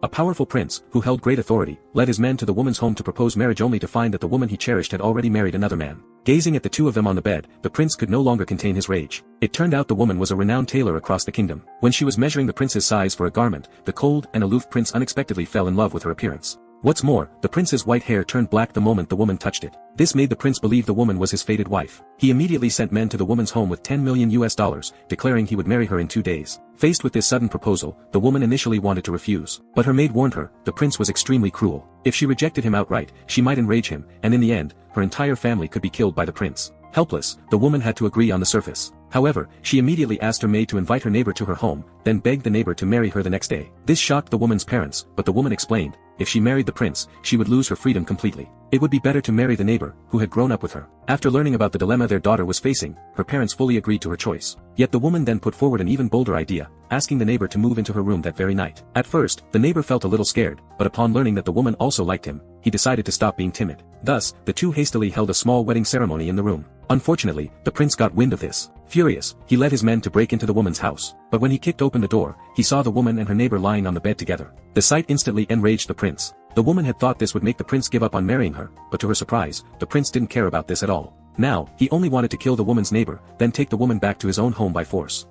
A powerful prince, who held great authority, led his men to the woman's home to propose marriage only to find that the woman he cherished had already married another man. Gazing at the two of them on the bed, the prince could no longer contain his rage. It turned out the woman was a renowned tailor across the kingdom. When she was measuring the prince's size for a garment, the cold and aloof prince unexpectedly fell in love with her appearance. What's more, the prince's white hair turned black the moment the woman touched it. This made the prince believe the woman was his fated wife. He immediately sent men to the woman's home with $10 million, declaring he would marry her in 2 days. Faced with this sudden proposal, the woman initially wanted to refuse. But her maid warned her, the prince was extremely cruel. If she rejected him outright, she might enrage him, and in the end, her entire family could be killed by the prince. Helpless, the woman had to agree on the surface. However, she immediately asked her maid to invite her neighbor to her home, then begged the neighbor to marry her the next day. This shocked the woman's parents, but the woman explained, if she married the prince, she would lose her freedom completely. It would be better to marry the neighbor, who had grown up with her. After learning about the dilemma their daughter was facing, her parents fully agreed to her choice. Yet the woman then put forward an even bolder idea, asking the neighbor to move into her room that very night. At first, the neighbor felt a little scared, but upon learning that the woman also liked him, he decided to stop being timid. Thus, the two hastily held a small wedding ceremony in the room. Unfortunately, the prince got wind of this. Furious, he led his men to break into the woman's house. But when he kicked open the door, he saw the woman and her neighbor lying on the bed together. The sight instantly enraged the prince. The woman had thought this would make the prince give up on marrying her, but to her surprise, the prince didn't care about this at all. Now, he only wanted to kill the woman's neighbor, then take the woman back to his own home by force.